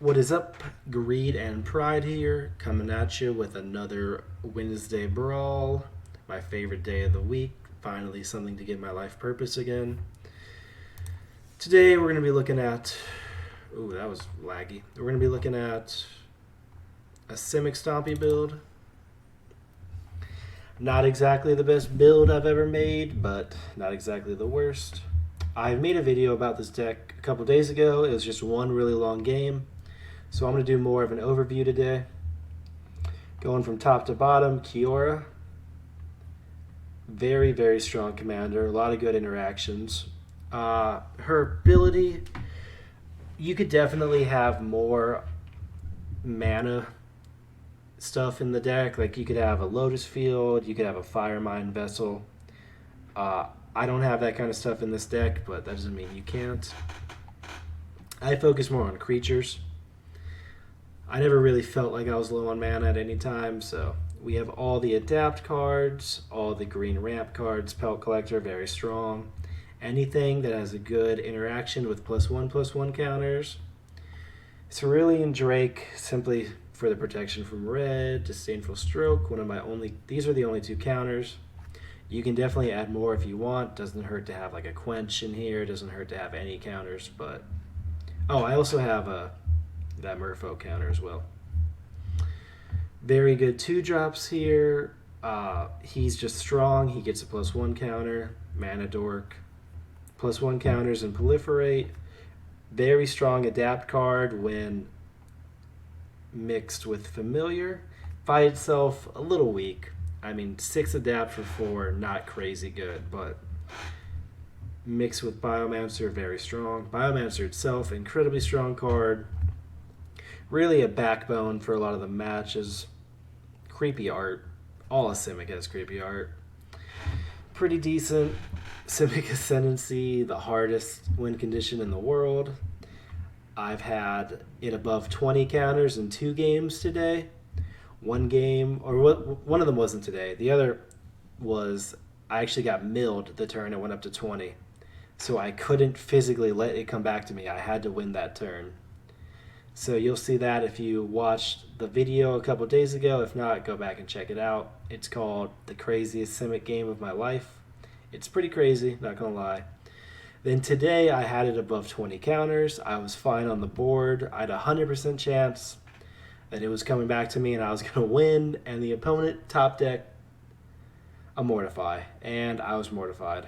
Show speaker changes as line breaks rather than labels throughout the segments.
What is up, Greed and Pride here, coming at you with another Wednesday Brawl, my favorite day of the week. Finally, something to give my life purpose again. Today, we're going to be looking at. Ooh, that was laggy. We're going to be looking at a Simic Stompy build. Not exactly the best build I've ever made, but not exactly the worst. I made a video about this deck a couple days ago. It was just one really long game. So I'm going to do more of an overview today. Going from top to bottom, Kiora. Very, very strong commander. A lot of good interactions. Her ability, you could definitely have more mana stuff in the deck. Like you could have a Lotus Field, you could have a Fire Mine Vessel. I don't have that kind of stuff in this deck, but that doesn't mean you can't. I focus more on creatures. I never really felt like I was low on mana at any time, so we have all the Adapt cards, all the green ramp cards, Pelt Collector, very strong. Anything that has a good interaction with +1/+1 counters. Cerulean Drake, simply for the protection from red, Disdainful Stroke, these are the only two counters. You can definitely add more if you want, doesn't hurt to have like a Quench in here, doesn't hurt to have any counters, but... Oh, I also have that Merfolk counter as well. Very good 2-drops here. He's just strong. He gets a +1 counter. Mana Dork. +1 counters and Proliferate. Very strong Adapt card when mixed with Familiar. By itself, a little weak. I mean, 6 Adapt for 4, not crazy good, but mixed with Biomancer, very strong. Biomancer itself, incredibly strong card. Really a backbone for a lot of the matches. Creepy art. All of Simic has creepy art. Pretty decent. Simic Ascendancy, the hardest win condition in the world. I've had it above 20 counters in 2 games today. One of them wasn't today. The other was, I actually got milled the turn it went up to 20. So I couldn't physically let it come back to me. I had to win that turn. So you'll see that if you watched the video a couple days ago. If not, go back and check it out. It's called The Craziest Simic Game of My Life. It's pretty crazy, not gonna lie. Then today I had it above 20 counters. I was fine on the board. I had a 100% chance that it was coming back to me and I was gonna win, and the opponent top deck a Mortify, and I was mortified.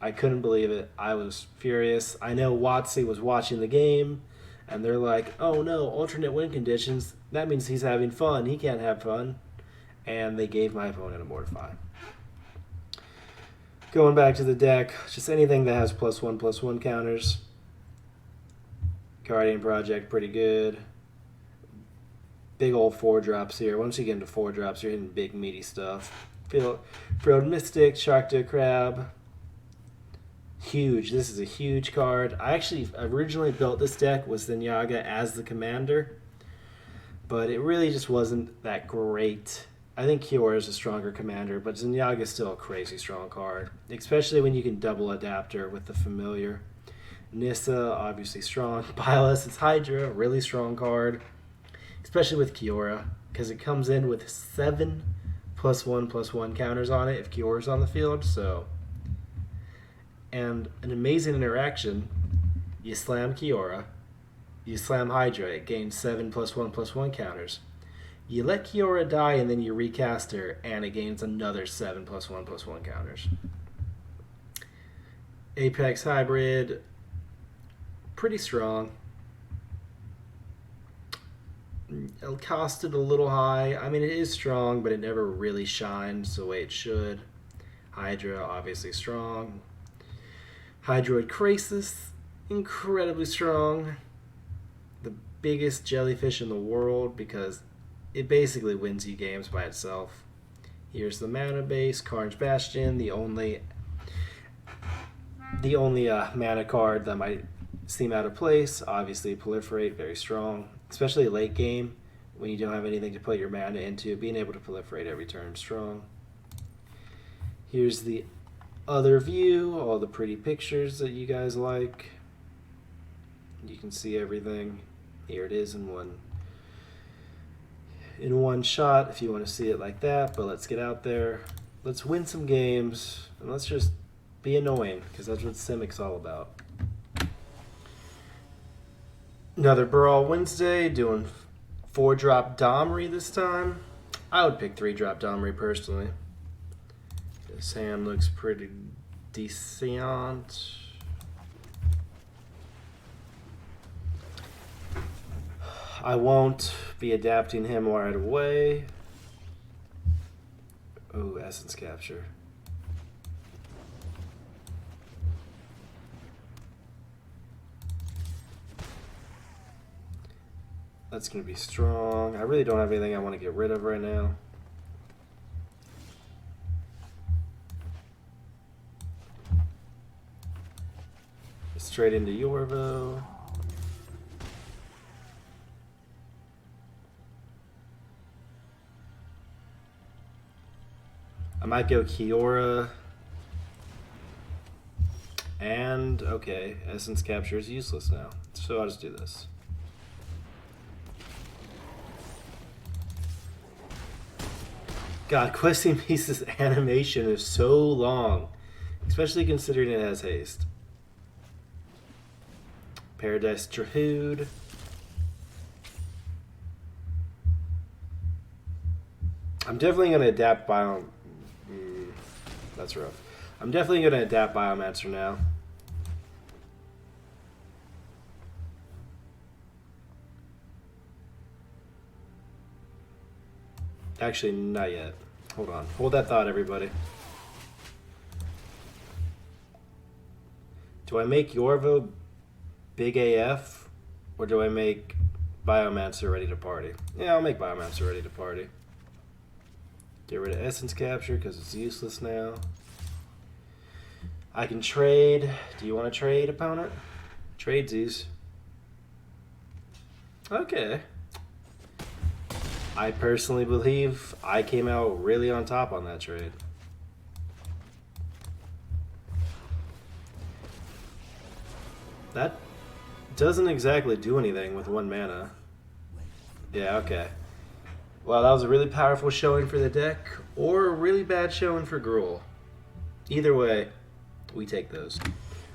I couldn't believe it. I was furious. I know Watsy was watching the game, and they're like, oh no, alternate win conditions. That means he's having fun. He can't have fun. And they gave my opponent a Mortify. Going back to the deck, just anything that has +1/+1 counters. Guardian Project, pretty good. Big old 4-drops here. Once you get into 4-drops, you're hitting big meaty stuff. Frilled Mystic, Sharkdo Crab. Huge. This is a huge card. I actually originally built this deck with Zenyatta as the commander, but it really just wasn't that great. I think Kiora is a stronger commander, but Zenyatta is still a crazy strong card, especially when you can double Adapter with the Familiar. Nissa, obviously strong. Bioessence Hydra, really strong card, especially with Kiora, because it comes in with 7 +1/+1 counters on it if Kiora's on the field, so... And an amazing interaction, you slam Kiora, you slam Hydra, it gains 7 +1/+1 counters. You let Kiora die and then you recast her, and it gains another 7 +1/+1 counters. Apex Hybrid, pretty strong. It costed a little high. I mean, it is strong, but it never really shines the way it should. Hydra, obviously strong. Hydroid Krasis, incredibly strong. The biggest jellyfish in the world because it basically wins you games by itself. Here's the mana base, Carnage Bastion, the only mana card that might seem out of place. Obviously Proliferate, very strong, especially late game when you don't have anything to put your mana into. Being able to proliferate every turn, strong. Here's the other view, all the pretty pictures that you guys like. You can see everything. Here it is in one shot if you want to see it like that. But let's get out there. Let's win some games. And let's just be annoying, because that's what Simic's all about. Another Brawl Wednesday, doing 4-drop Domri this time. I would pick 3-drop Domri personally. This hand looks pretty decent. I won't be adapting him right away. Oh, Essence Capture. That's going to be strong. I really don't have anything I want to get rid of right now. Straight into Yorvo. I might go Kiora. And, okay, Essence Capture is useless now. So I'll just do this. God, Questing Beast's animation is so long, especially considering it has haste. Paradise Drahood. I'm definitely going to adapt Biome. That's rough. I'm definitely going to adapt Biomancer now. Actually, not yet. Hold on. Hold that thought, everybody. Do I make Yorvo big AF, or do I make Biomancer ready to party? Yeah, I'll make Biomancer ready to party. Get rid of Essence Capture because it's useless now. I can trade. Do you want to trade, opponent? Tradesies. Okay. I personally believe I came out really on top on that trade. That doesn't exactly do anything with 1 mana. Yeah, okay. Well, that was a really powerful showing for the deck, or a really bad showing for Gruul. Either way, we take those.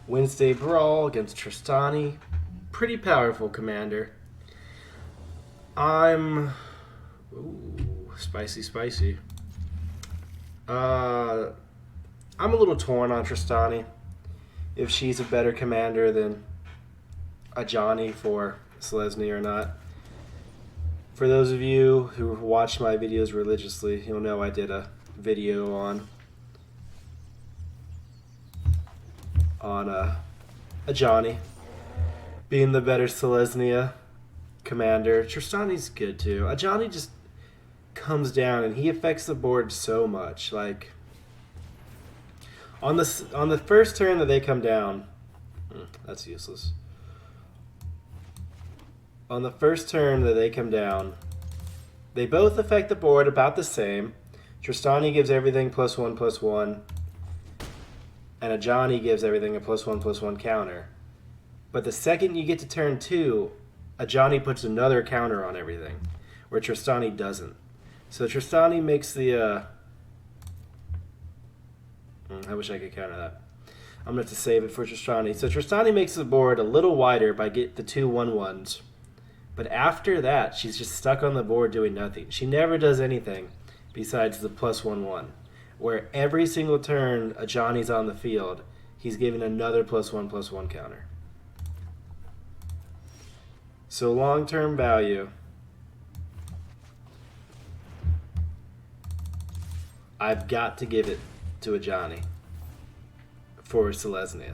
Wednesday Brawl against Tristani. Pretty powerful commander. Ooh, spicy. I'm a little torn on Tristani. If she's a better commander than a Johnny for Selesnya or not. For those of you who watch my videos religiously, you'll know I did a video on a Johnny being the better Selesnya commander. Tristani's good too. A Johnny just comes down and he affects the board so much. Like on the first turn that they come down, that's useless. On the first turn that they come down, they both affect the board about the same. Tristani gives everything +1/+1, and a Johnny gives everything a +1/+1 counter. But the second you get to turn 2, a Johnny puts another counter on everything, where Tristani doesn't. So Tristani makes the... I wish I could counter that. I'm going to have to save it for Tristani. So Tristani makes the board a little wider by get the 2 1/1s. But after that, she's just stuck on the board doing nothing. She never does anything besides the +1/1. Where every single turn a Johnny's on the field, he's giving another +1/+1 counter. So long-term value, I've got to give it to a Johnny for Selesnya.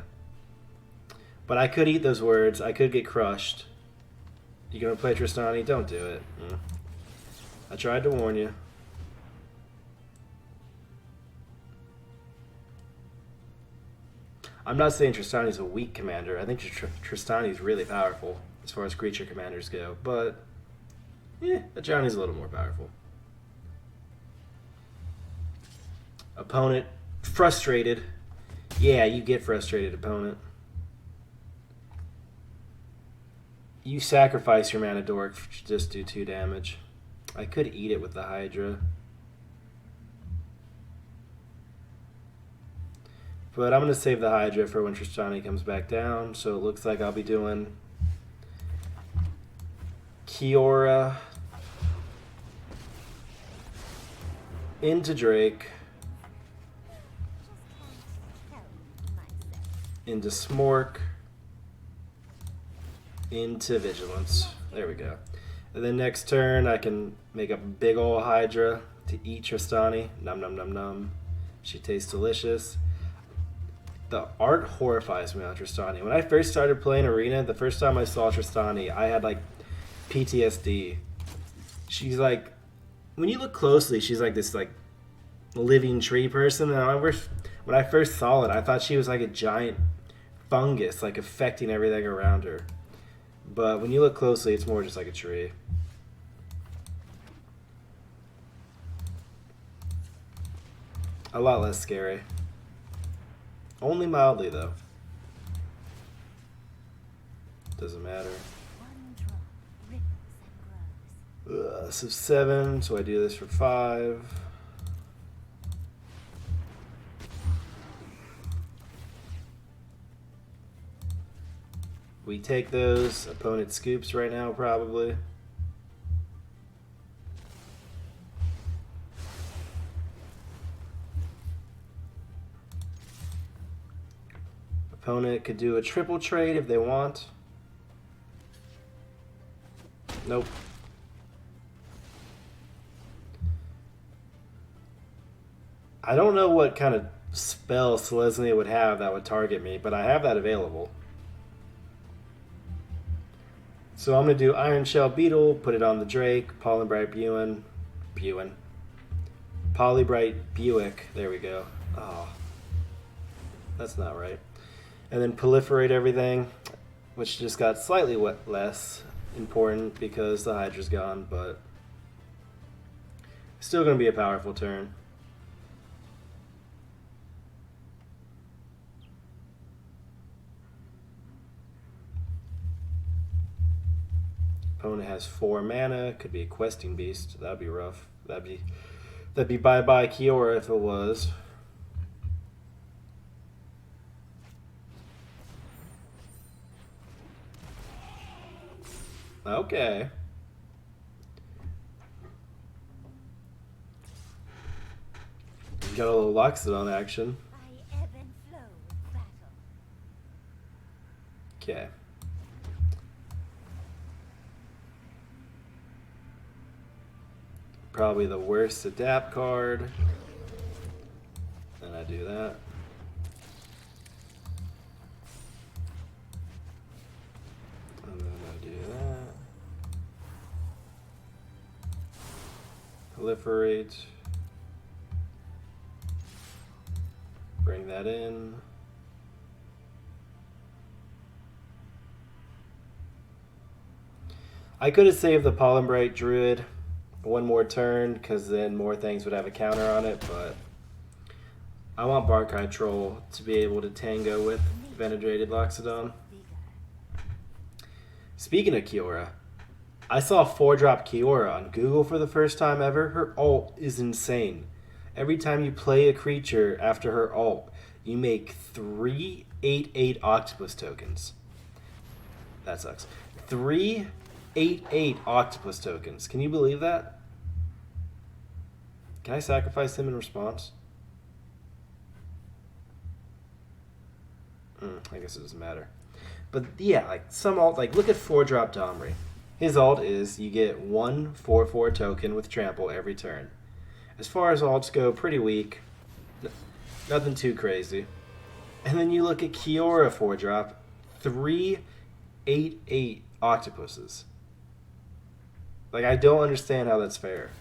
But I could eat those words. I could get crushed. You gonna play Tristani? Don't do it. I tried to warn you. I'm not saying Tristani's a weak commander. I think Tristani's really powerful as far as creature commanders go. But, a Johnny's a little more powerful. Opponent frustrated. Yeah, you get frustrated, opponent. You sacrifice your mana dork to just do 2 damage. I could eat it with the Hydra. But I'm going to save the Hydra for when Tristani comes back down. So it looks like I'll be doing Kiora into Drake, into Smork, into Vigilance. There we go. And then next turn I can make a big ol' Hydra to eat Tristani. Num num num num. She tastes delicious. The art horrifies me on Tristani. When I first started playing Arena, the first time I saw Tristani, I had like PTSD. She's like, when you look closely, she's like this like living tree person. And when I first saw it, I thought she was like a giant fungus, like affecting everything around her. But when you look closely, it's more just like a tree. A lot less scary. Only mildly, though. Doesn't matter. So 7, so I do this for 5. We take those. Opponent scoops right now, probably. Opponent could do a triple trade if they want. Nope. I don't know what kind of spell Selesnya would have that would target me, but I have that available. So I'm going to do Iron Shell Beetle, put it on the Drake, Polybright Polybright Buick, there we go. Oh, that's not right. And then proliferate everything, which just got slightly less important because the Hydra's gone, but still going to be a powerful turn. Opponent has 4 mana, could be a questing beast. That'd be rough. That'd be bye-bye Kiora if it was. Okay. Got a little Loxodon action. Okay. Probably the worst adapt card. And I do that. And then I do that. Proliferate. Bring that in. I could have saved the Polybright Druid one more turn, because then more things would have a counter on it, but I want Barkai Troll to be able to tango with Venedrated Loxodon. Speaking of Kiora, I saw 4-drop Kiora on Google for the first time ever. Her ult is insane. Every time you play a creature after her ult, you make 3 8/8 Octopus tokens. That sucks. 3 8/8 Octopus tokens. Can you believe that? Can I sacrifice him in response? I guess it doesn't matter. But yeah, like some ult, like look at 4-drop Domri. His ult is you get 1 4/4 token with trample every turn. As far as ults go, pretty weak. Nothing too crazy. And then you look at Kiora 4-drop, 3 8/8 octopuses. Like, I don't understand how that's fair.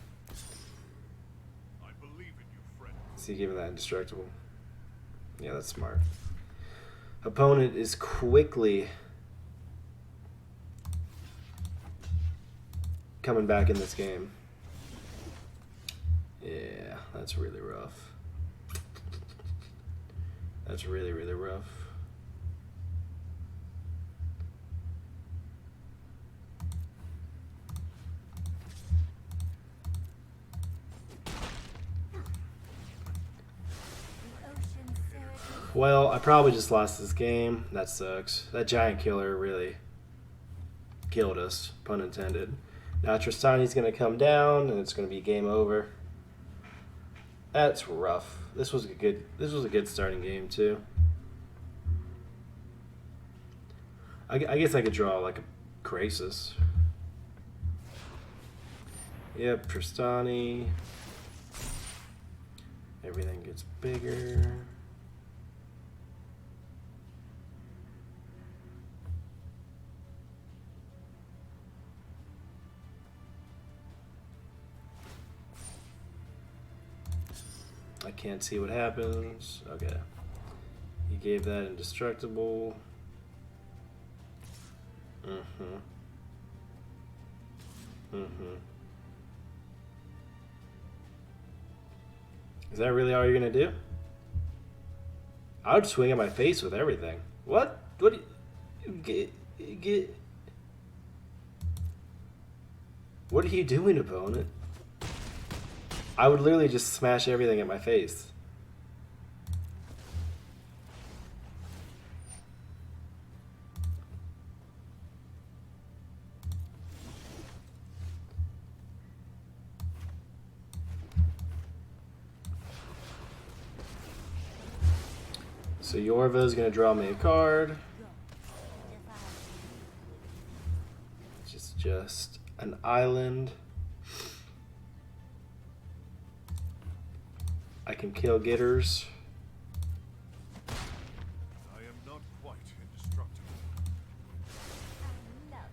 I believe in you, friend. Is he giving that indestructible? Yeah, that's smart. Opponent is quickly coming back in this game. Yeah, that's really rough. That's really, really rough. Well, I probably just lost this game. That sucks. That giant killer really killed us, pun intended. Now Tristani's going to come down, and it's going to be game over. That's rough. This was a good starting game too. I guess I could draw like a Krasis. Yep, Tristani. Everything gets bigger. I can't see what happens. Okay. He gave that indestructible. Is that really all you're gonna do? I would swing at my face with everything. What? What? Get? What are you doing, opponent? I would literally just smash everything at my face. So Yorva's gonna draw me a card. Just an island. I can kill getters.
I am not quite indestructible.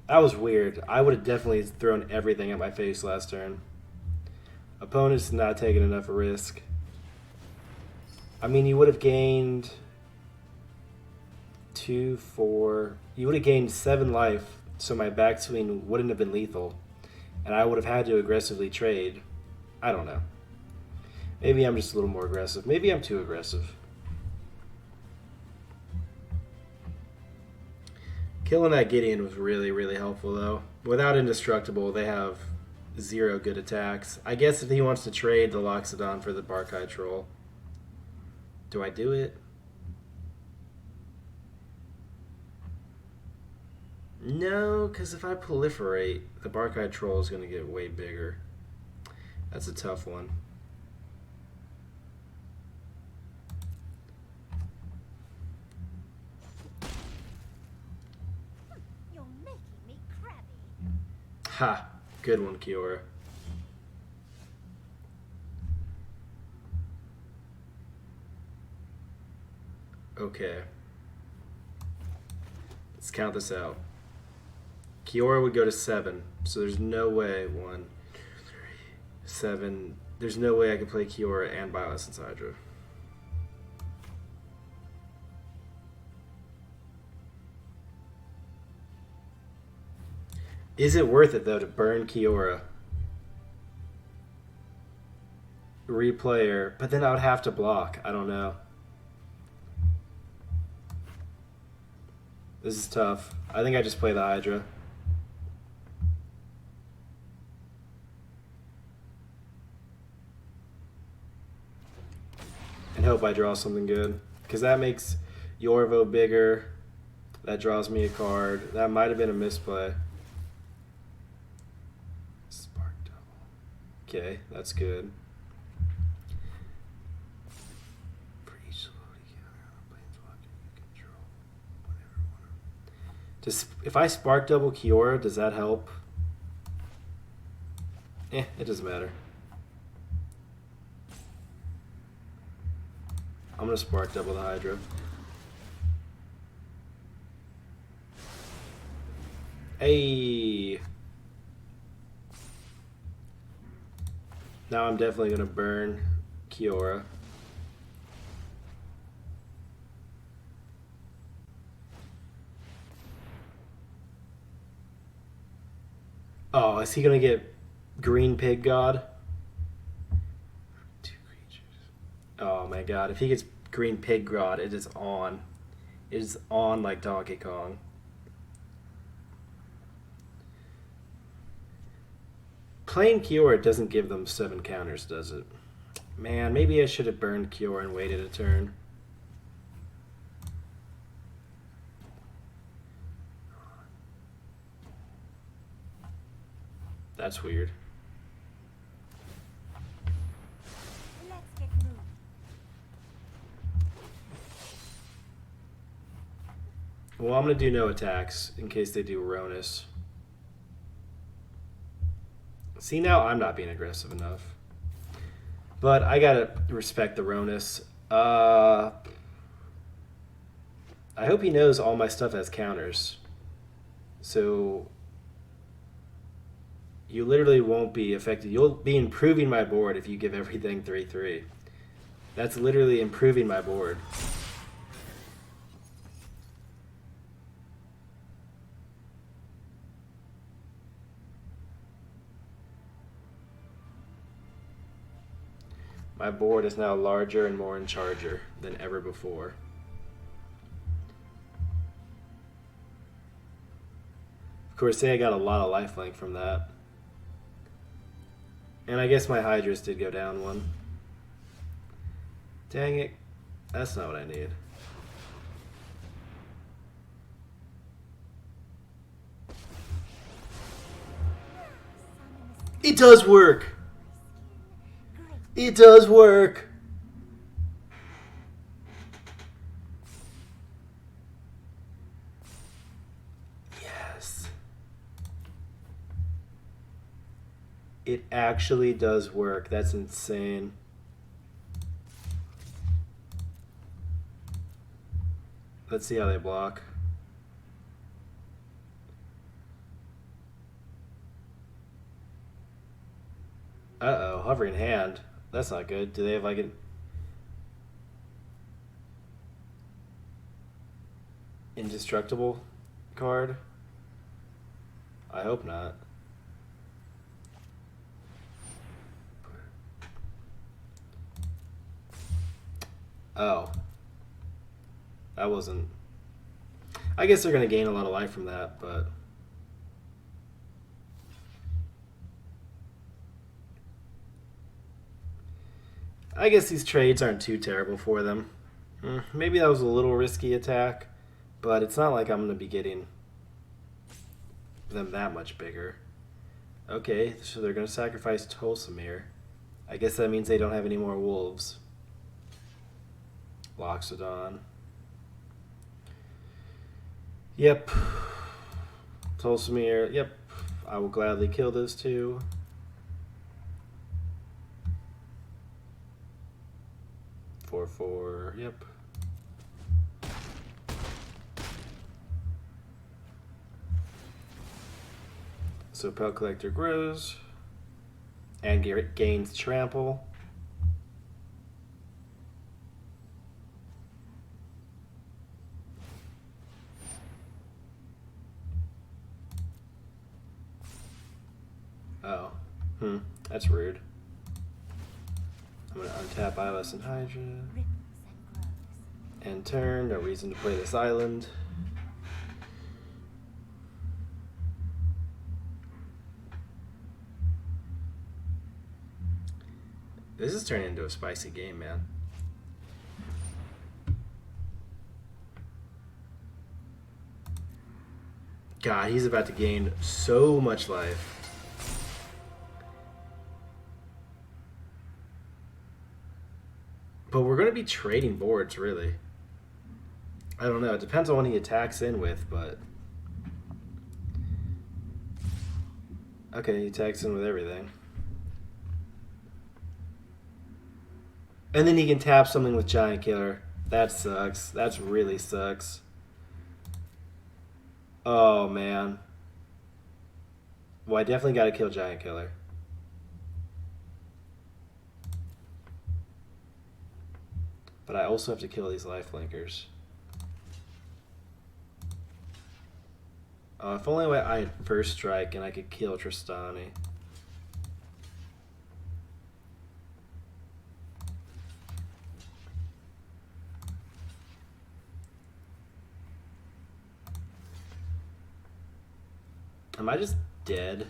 That was weird. I would have definitely thrown everything at my face last turn. Opponent's not taking enough risk. I mean, you would have gained 2, 4. You would have gained 7 life, so my backswing wouldn't have been lethal. And I would have had to aggressively trade. I don't know. Maybe I'm just a little more aggressive. Maybe I'm too aggressive. Killing that Gideon was really, really helpful, though. Without Indestructible, they have 0 good attacks. I guess if he wants to trade the Loxodon for the Barkai Troll. Do I do it? No, because if I proliferate, the Barkai Troll is going to get way bigger. That's a tough one.
You're making me crabby.
Ha! Good one, Kiora. Okay. Let's count this out. Kiora would go to 7, so there's no way 1, 2, 3, 7. There's no way I could play Kiora and Bioessence Hydra. Is it worth it though to burn Kiora? Replayer, but then I would have to block. I don't know. This is tough. I think I just play the Hydra. And hope I draw something good. Because that makes Yorvo bigger. That draws me a card. That might have been a misplay. Spark double. Okay, that's good. For each loading planeswalker you control, whatever one. If I spark double Kiora, does that help? It doesn't matter. I'm gonna spark double the Hydra. Hey. Now I'm definitely gonna burn Kiora. Oh, is he gonna get Green Pig God? Oh my god, if he gets Green Pig God, it is on. It is on like Donkey Kong. Playing Kiora doesn't give them 7 counters, does it? Man, maybe I should have burned Kiora and waited a turn. That's weird.
Let's get moving.
Well, I'm going to do no attacks in case they do Ronus. See, now I'm not being aggressive enough. But I got to respect the Ronus. I hope he knows all my stuff has counters. So you literally won't be affected. You'll be improving my board if you give everything 3/3. That's literally improving my board. My board is now larger and more in charger than ever before. Of course, say I got a lot of lifelink from that. And I guess my Hydras did go down one. Dang it. That's not what I need. It does work! It does work! Yes. It actually does work. That's insane. Let's see how they block. Uh-oh, hovering hand. That's not good. Do they have like an indestructible card? I hope not. Oh. That wasn't... I guess they're going to gain a lot of life from that, but... I guess these trades aren't too terrible for them. Maybe that was a little risky attack, but it's not like I'm going to be getting them that much bigger. Okay, so they're going to sacrifice Tolsimir. I guess that means they don't have any more wolves. Loxodon. Yep. Tolsimir. Yep. I will gladly kill those two. Four. Yep. So Pelt Collector grows and gains trample. Oh. That's rude. I'm going to untap Eyeless and Hydra.
Ripples and grows.
And turn. No reason to play this island. This is turning into a spicy game, man. God, he's about to gain so much life. But we're going to be trading boards, really. I don't know. It depends on what he attacks in with, but... Okay, he attacks in with everything. And then he can tap something with Giant Killer. That sucks. That really sucks. Oh, man. Well, I definitely got to kill Giant Killer. But I also have to kill these lifelinkers. If only I had First Strike and I could kill Tristani. Am I just dead?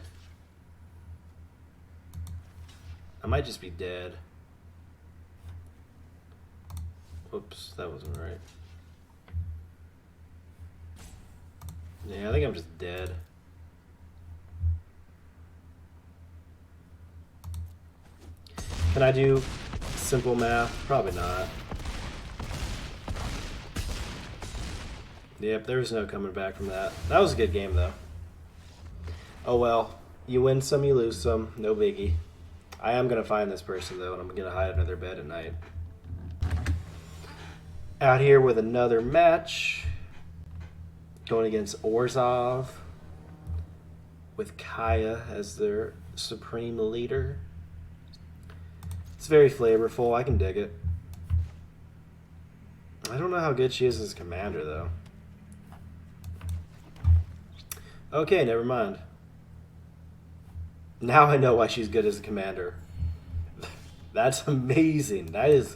I might just be dead. Whoops, that wasn't right. Yeah, I think I'm just dead. Can I do simple math? Probably not. Yep, there was no coming back from that. That was a good game, though. Oh well. You win some, you lose some. No biggie. I am going to find this person, though, and I'm going to hide under their bed at night. Out here with another match. Going against Orzhov. With Kaya as their supreme leader. It's very flavorful. I can dig it. I don't know how good she is as a commander, though. Okay, never mind. Now I know why she's good as a commander. That's amazing. That is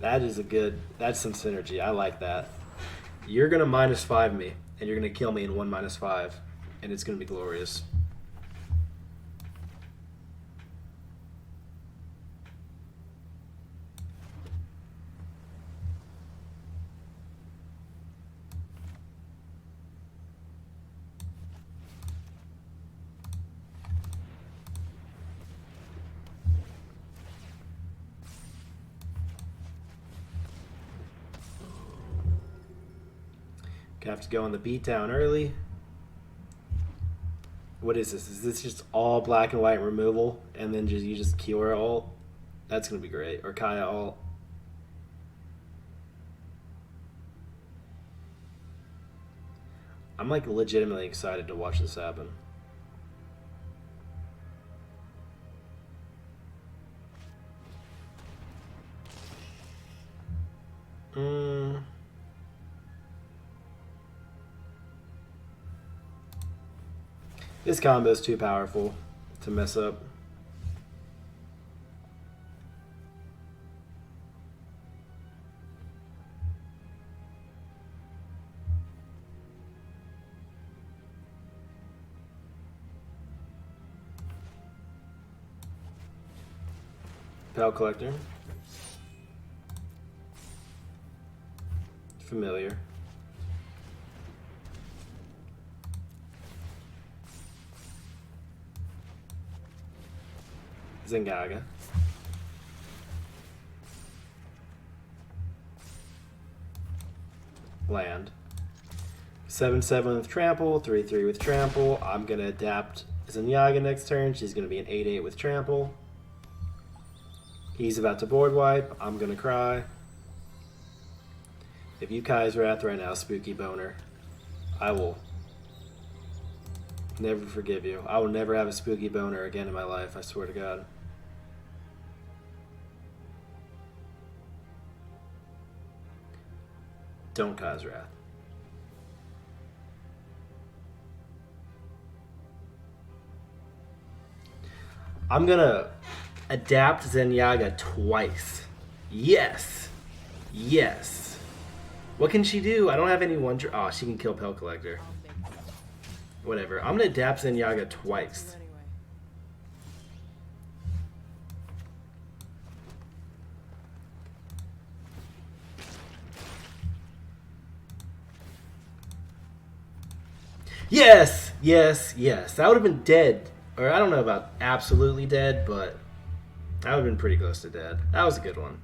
a good... That's some synergy. I like that. You're going to -5 me, and you're going to kill me in 1 -5, and it's going to be glorious. Have to go on the beatdown early. What is this? Is this just all black and white removal, and then you just Kiora ult? That's gonna be great. Or Kaya ult. I'm like legitimately excited to watch this happen. This combo is too powerful to mess up. Pal Collector. Familiar. Zengaga. Land. 7/7 with trample, 3/3 with trample. I'm gonna adapt Zenyaga next turn. She's gonna be an 8/8 with trample. He's about to board wipe. I'm gonna cry. If you Kai's Wrath right now, Spooky Boner, I will never forgive you. I will never have a Spooky Boner again in my life, I swear to God. Don't Kai's Wrath. I'm gonna adapt Zenyaga twice. Yes. Yes. What can she do? I don't have any one... Oh, she can kill Pell Collector. Whatever. I'm gonna adapt Zenyaga twice. Yes! Yes, yes. That would have been dead. Or I don't know about absolutely dead, but that would have been pretty close to dead. That was a good one.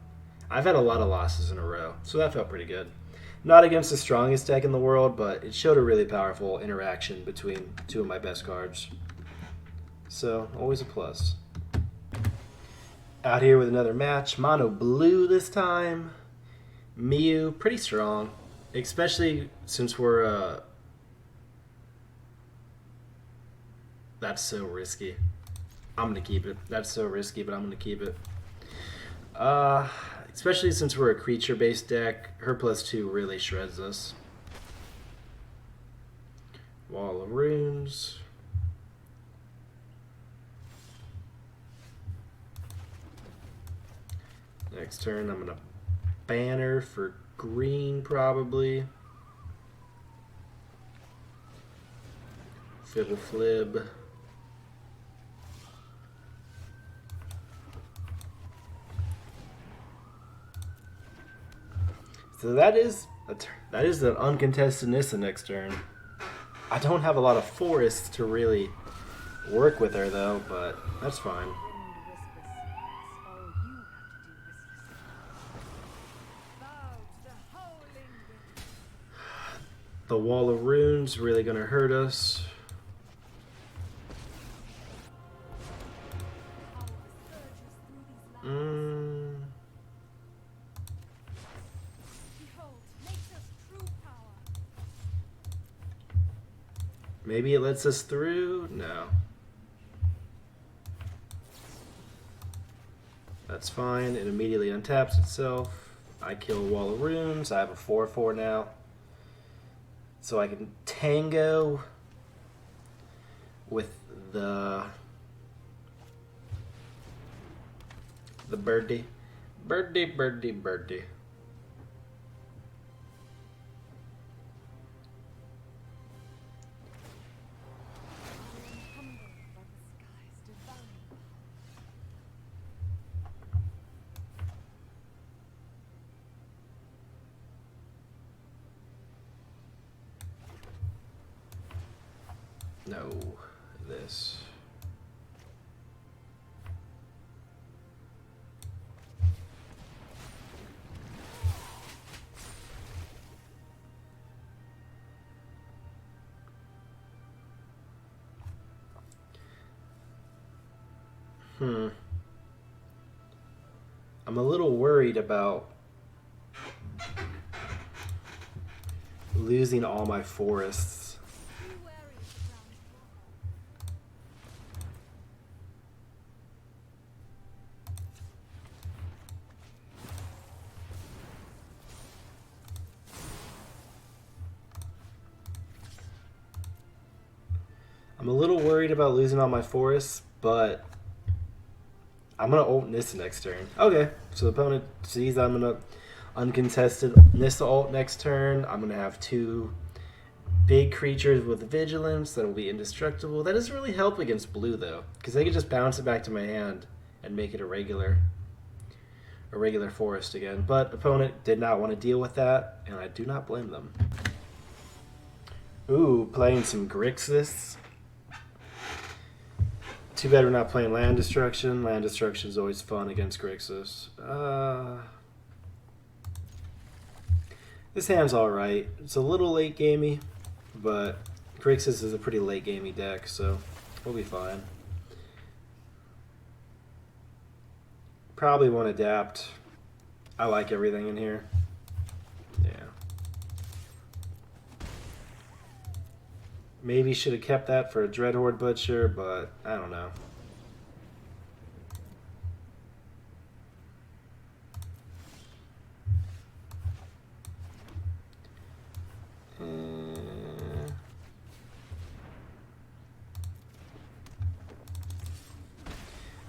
I've had a lot of losses in a row, so that felt pretty good. Not against the strongest deck in the world, but it showed a really powerful interaction between two of my best cards. So, always a plus. Out here with another match. Mono blue this time. Miyu, pretty strong. Especially since we're... That's so risky. I'm going to keep it. That's so risky, but I'm going to keep it. Especially since we're a creature-based deck, her +2 really shreds us. Wall of Runes. Next turn, I'm going to banner for green, probably. Fibble Flib. So that is an uncontested Nissa next turn. I don't have a lot of forests to really work with her though, but that's fine. The Wall of Runes really gonna hurt us.
Power surges through these lands. Behold, nature's true power.
Maybe it lets us through? No. That's fine. It immediately untaps itself. I kill Wall of Runes. I have a 4/4 now. So I can tango with the birdie. Birdie, birdie, birdie.
Humbled by the sky's divine power.
No, this. I'm a little worried about losing all my forests.
Be wary of the ground
I'm a little worried about losing all my forests, but I'm gonna ult Nissa next turn. Okay, so the opponent sees I'm gonna uncontested Nissa ult next turn. I'm gonna have 2 big creatures with vigilance that'll be indestructible. That doesn't really help against blue though, because they can just bounce it back to my hand and make it a regular forest again. But opponent did not want to deal with that, and I do not blame them. Ooh, playing some Grixis. Too bad we're not playing land destruction. Land destruction is always fun against Grixis. This hand's alright. It's a little late gamey, but Grixis is a pretty late gamey deck, so we'll be fine. Probably won't adapt. I like everything in here. Yeah. Maybe should have kept that for a Dreadhorde Butcher, but I don't know.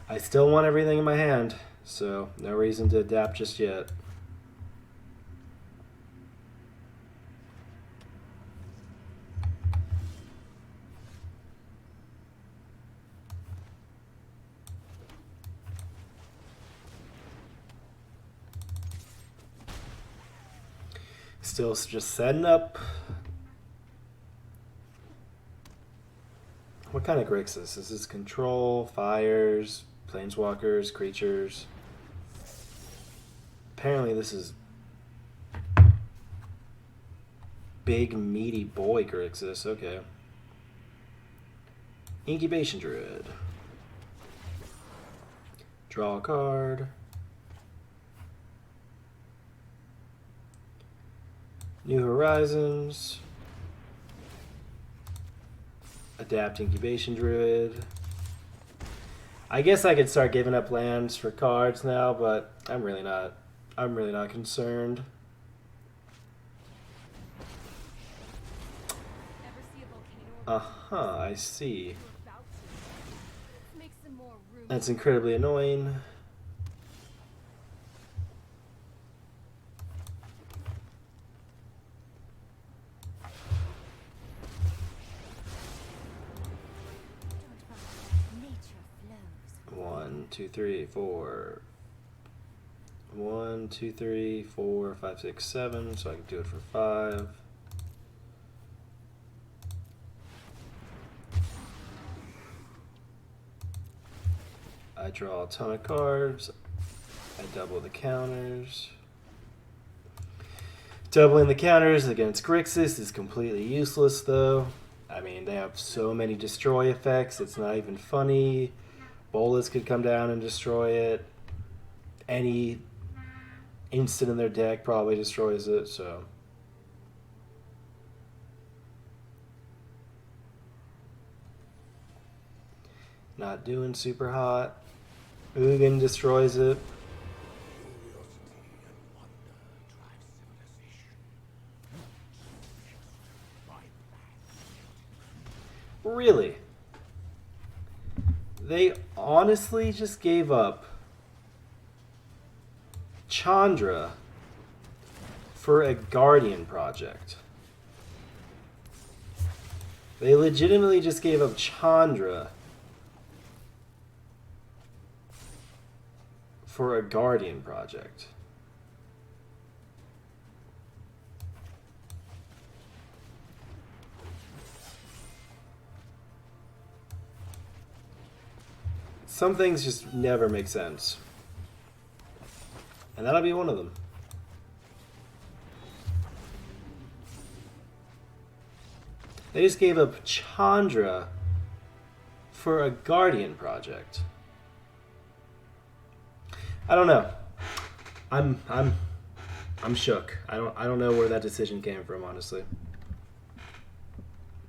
I still want everything in my hand, so no reason to adapt just yet. Still just setting up. What kind of Grixis? Is this control, fires, planeswalkers, creatures? Apparently this is big meaty boy Grixis. Okay. Incubation Druid. Draw a card. New Horizons. Adapt Incubation Druid. I guess I could start giving up lands for cards now, but I'm really not concerned.
Ever see a volcano?
I see.
You're about to. Make some more room.
That's incredibly annoying.
Nature flows.
1, 2, 3, 4. 1, 2, 3, 4, 5, 6, 7. So I can do it for 5. I draw a ton of cards. I double the counters. Doubling the counters against Grixis is completely useless, though. I mean, they have so many destroy effects, it's not even funny. Bolas could come down and destroy it. Any instant in their deck probably destroys it, so. Not doing super hot. Ugin destroys it. Really? They honestly just gave up Chandra for a Guardian project. They legitimately just gave up Chandra for a Guardian project. Some things just never make sense. And that'll be one of them. They just gave up Chandra for a Guardian project. I don't know. I'm shook. I don't know where that decision came from, honestly.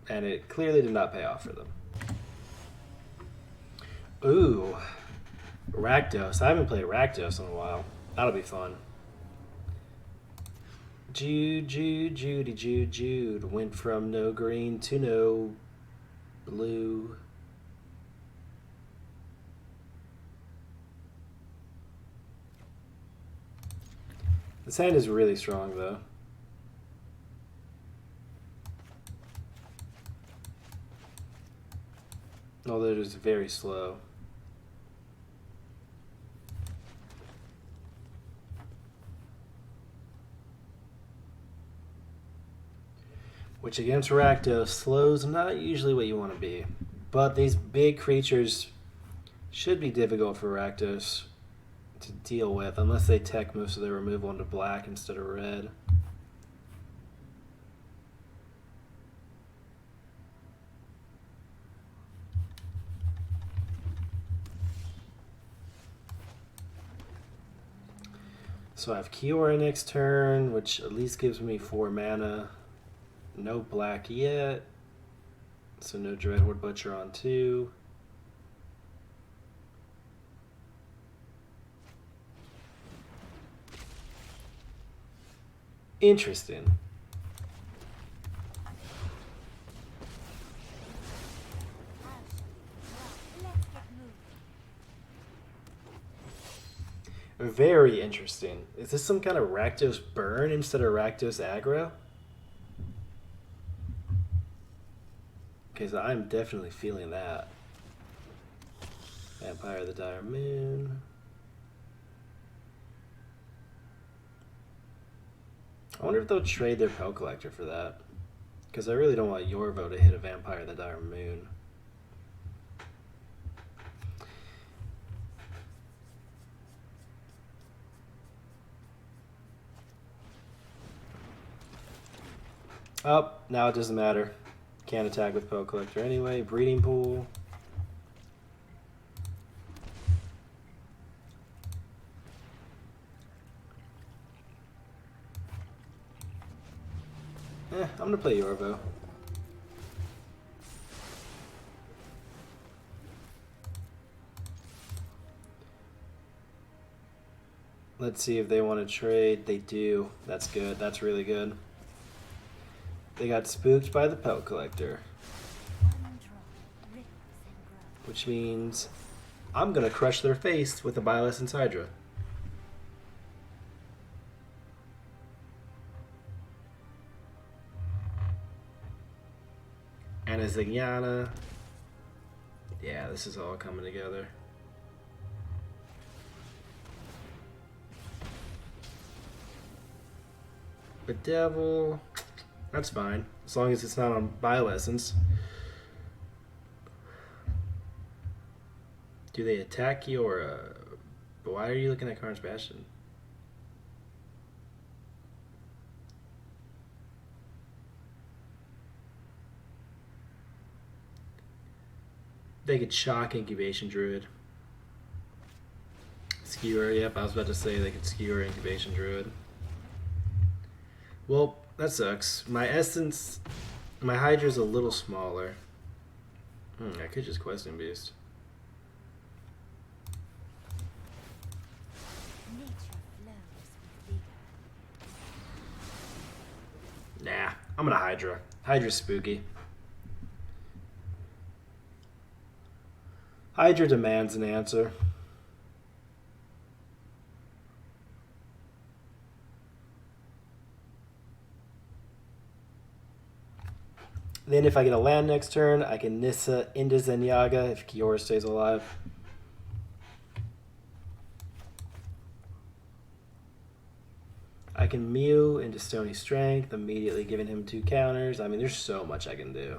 And it clearly did not pay off for them. Ooh, Rakdos. I haven't played Rakdos in a while. That'll be fun. Jude, Judy, Jude. Went from no green to no blue. This hand is really strong, though. Although it is very slow. Which against Rakdos, slow's not usually what you want to be. But these big creatures should be difficult for Rakdos to deal with, unless they tech most of their removal into black instead of red. So I have Kiora next turn, which at least gives me 4 mana. No black yet. So no Dreadhorde Butcher on 2. Interesting. Very interesting. Is this some kind of Rakdos burn instead of Rakdos aggro? Okay, so I'm definitely feeling that. Vampire of the Dire Moon. I wonder if they'll trade their Pel Collector for that. Because I really don't want Yorvo to hit a Vampire of the Dire Moon. Oh, now it doesn't matter. Can't attack with Pel Collector anyway. Breeding Pool. I'm gonna play Yorvo. Let's see if they want to trade. They do. That's good. That's really good. They got spooked by the Pel Collector. Which means I'm gonna crush their face with a Bioluminescence Hydra. And a Zygiana. Yeah, this is all coming together. Bedevil. That's fine. As long as it's not on Bioluminescence. Do they attack you or... Why are you looking at Karn's Bastion? They could shock Incubation Druid. Skewer, yep, I was about to say they could skewer Incubation Druid. Well, that sucks. My Essence, my Hydra's a little smaller. I could just Questing Beast.
Nature flows with vigor.
Nah, I'm gonna Hydra. Hydra's spooky. Hydra demands an answer. Then if I get a land next turn, I can Nissa into Zenyaga if Kiora stays alive. I can Mew into Stony Strength, immediately giving him 2 counters. I mean, there's so much I can do.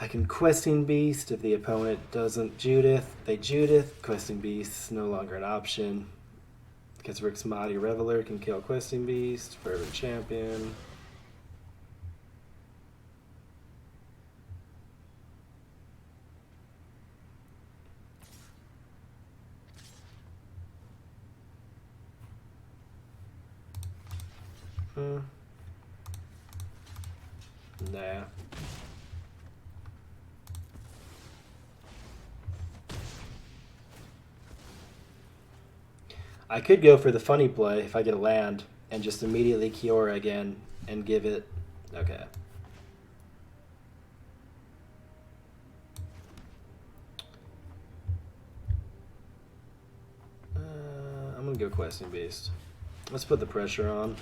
I can Questing Beast if the opponent doesn't Judith. They Judith, Questing Beast is no longer an option. Because Rick's Mighty Reveler can kill Questing Beast, Fervent Champion. Nah. I could go for the funny play if I get a land and just immediately Kiora again and give it... Okay. I'm going to go Questing Beast. Let's put the pressure on.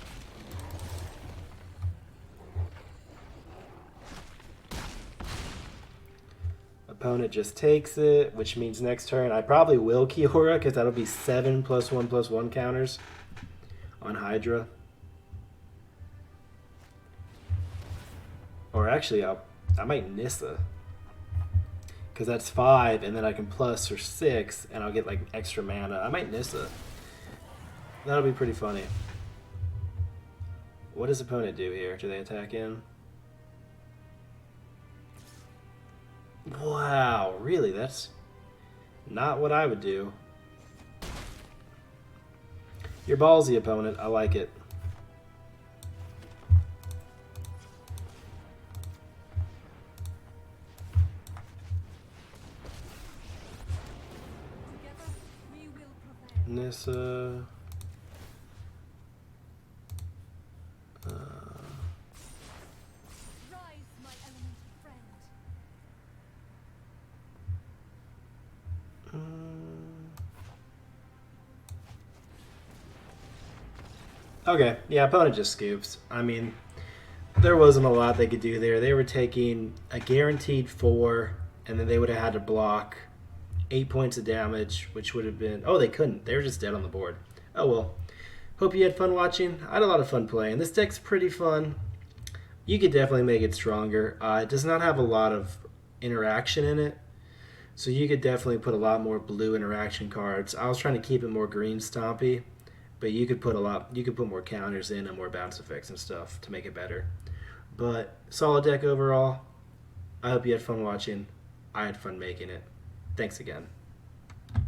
Opponent just takes it, which means next turn I probably will Kiora because that'll be 7 +1/+1 counters on Hydra. Or actually, I might Nissa because that's 5, and then I can plus for 6, and I'll get like extra mana. I might Nissa. That'll be pretty funny. What does opponent do here? Do they attack in? Wow, really? That's not what I would do. You're ballsy, opponent. I like it.
Together, we will prevail.
Nissa.
Rise, my elemental friend.
Okay, yeah, opponent just scoops. I mean, there wasn't a lot they could do there. They were taking a guaranteed 4, and then they would have had to block 8 points of damage, which would have been... Oh, they couldn't. They were just dead on the board. Oh, well. Hope you had fun watching. I had a lot of fun playing. This deck's pretty fun. You could definitely make it stronger. It does not have a lot of interaction in it, so you could definitely put a lot more blue interaction cards. I was trying to keep it more green stompy, but you could put more counters in and more bounce effects and stuff to make it better. But solid deck overall. I hope you had fun watching. I had fun making it. Thanks again.